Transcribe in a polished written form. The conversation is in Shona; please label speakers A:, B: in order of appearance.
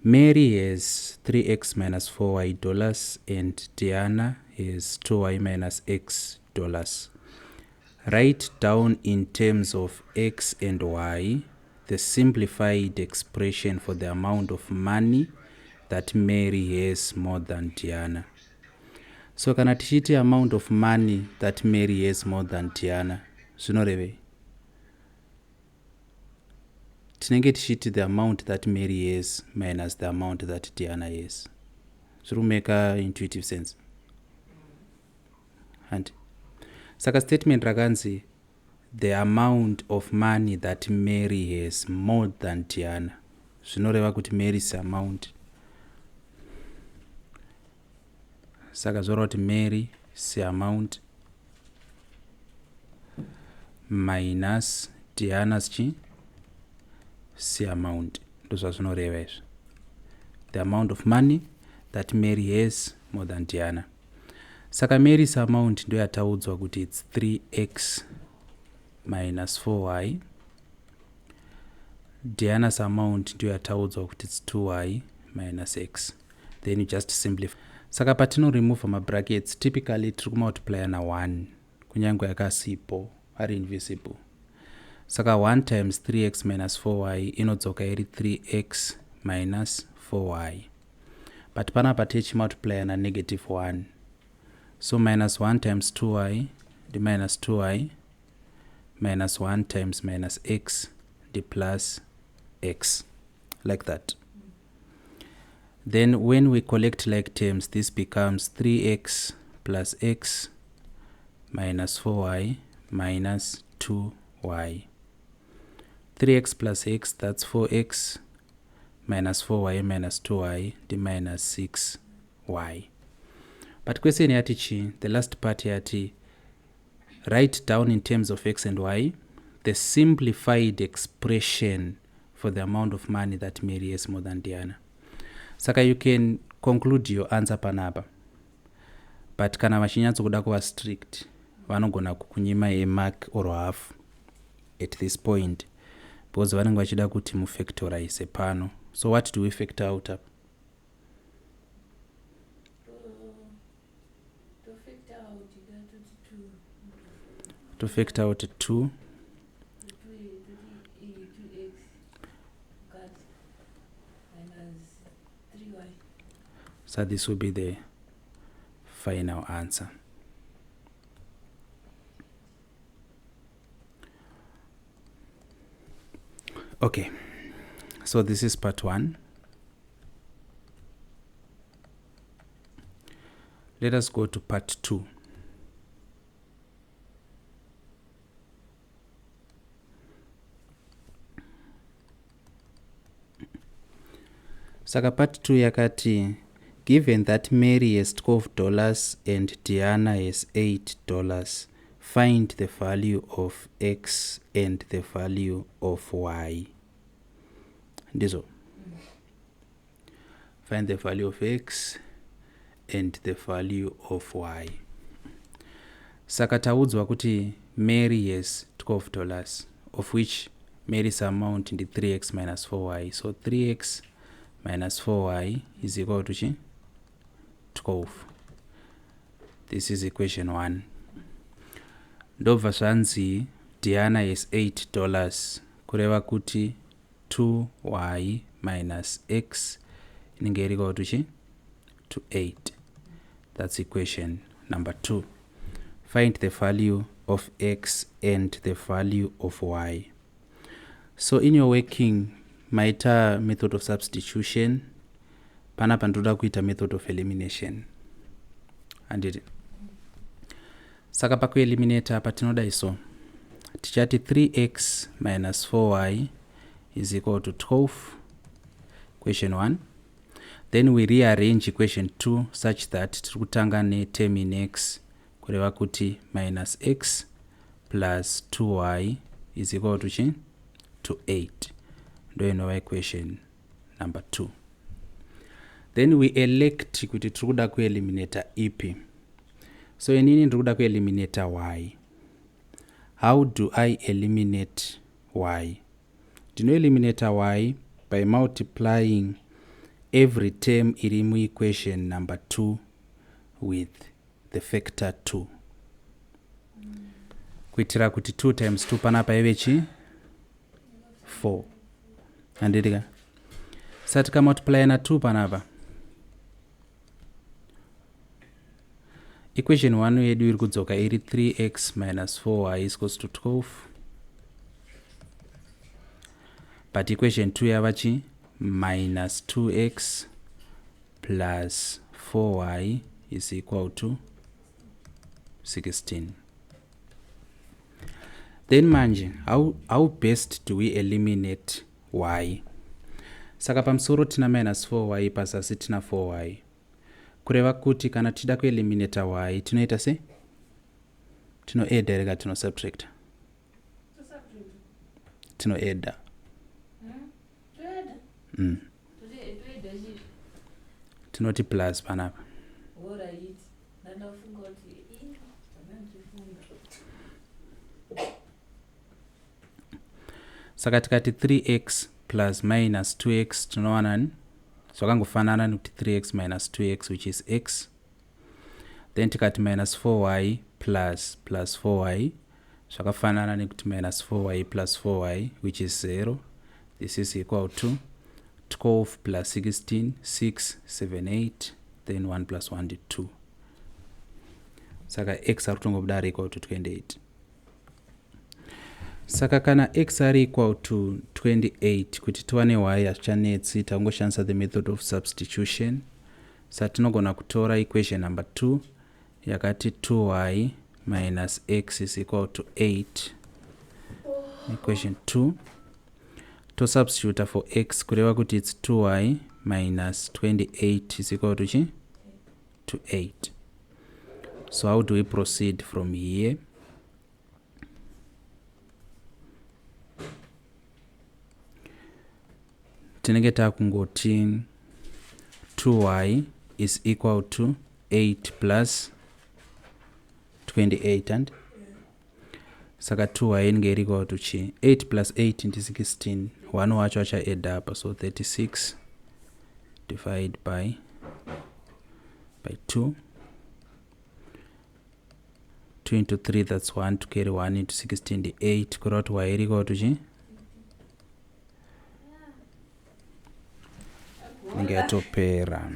A: Mary has 3x minus 4y dollars and Diana has 2y minus x dollars. Write down in terms of x and y the simplified expression for the amount of money that Mary has more than Diana. So kana tichiti amount of money that Mary has more than Diana, zvinorevei? Tinenge tichiti the amount that Mary has minus the amount that Diana has. Zviri kumeka intuitive sense. And saka statement rakanzi the amount of money that Mary has more than Diana. Zvinoreva kuti Mary's amount. Saka zvoreva kuti Mary's amount minus Diana's amount. Ndozva zvinoreva izvo. The amount of money that Mary has more than Diana. Saka Mary's amount ndo yataudzwa kuti it's 3x minus 4y. Diana's amount ndo yataudzwa kuti it's 2y minus x. Then you just simplify. Saka patino remove ma brackets typically tiri multiply na 1 kunyange yakasipo ari invisible. Saka 1 times 3x minus 4y inodzoka iri 3x minus 4y. But panapa tichi multiply na negative 1. So minus 1 times 2y, the minus 2y, minus 1 times minus x, the plus x, like that. Then when we collect like terms, this becomes 3x plus x minus 4y minus 2y. 3x plus x, that's 4x, minus 4y minus 2y, the minus 6y. But question yati the last part yati, write down in terms of x and y the simplified expression for the amount of money that Mary has more than Diana. Saka you can conclude your answer panapa. But kana vachinyatso kuda kuva strict, vanogona kukunyima a mark or half at this point, because vanenge vachida kuti mufactorize pano. So what do we factor out up? To factor out 2 so this will be the final answer. Okay, so this is part 1. Let us go to part 2. Saka part 2 yakati, given that Mary has $12 and Diana has $8, find the value of x and the value of y. Ndizo. Find the value of x and the value of y. Saka taudzwa kuti Mary has $12, of which Mary's amount in the 3x minus 4y. So 3x minus 4y is equal to 12. This is equation 1. Ndobva zvanzi Diana is $8. Kureva kuti 2y minus x inenge iri equal to 8. That's equation number 2. Find the value of x and the value of y. So in your working, maita method of substitution, panapa ndoda kuita method of elimination. Andiri. Saka paku eliminate apa tinoda iso. Tichati 3x minus 4y is equal to 12. Question 1. Then we rearrange equation 2 such that tikutanga ne term in x kureva kuti minus x plus 2y is equal to 8. Ndo inova equation number 2. Then we elect kuti tikuda kueliminate ipi. So inini ndikuda kueliminate y. How do I eliminate y? Do you eliminate y by multiplying every term iri muequation number 2 with the factor 2 kuitira kuti 2 times 2 panapa ive chi 4 handidika sati kamultiply na 2 panapa equation 1 yedu iri kudzoka iri 3x minus 4y is equals to 12 but equation 2 yava chi minus 2x plus 4y is equal to 16. Then manje, how best do we eliminate y? Saka pamsoro tina minus 4y pasasi tina 4y. Kureva kuti kana tida kueliminate y, tinoita se? Tino add rega tino subtract. Tino add. Tinoti plus panapa. Saka tikati 3x plus minus 2x tinowana swakangofanana nekuti 3x minus 2x which is x. Then tikati minus 4y plus 4y swakafanana nekuti minus 4y plus 4y which is 0. This is equal to 12 plus 16, 6, 7, 8, then 1 plus 1 is 2. Saka x are equal to 28. Saka kana x are equal to 28, kuti tuwane y achanetsi tangoshanisa the method of substitution. Satinogona kutora equation number 2, yakati 2y minus x is equal to 8. Equation 2. To substitute for x, kureva kuti it's 2y minus 28 is equal to 8. So how do we proceed from here? Tinenge takungoti 2y is equal to 8 plus 28 and saka 2y inge iri equal to chi 8 plus 8 into 16. 1 wacho acha add up, so 36 divided by 2. 2 into 3, that's 1, to carry 1 into 16, the 8, kurot y iri equal to chi inge atopera.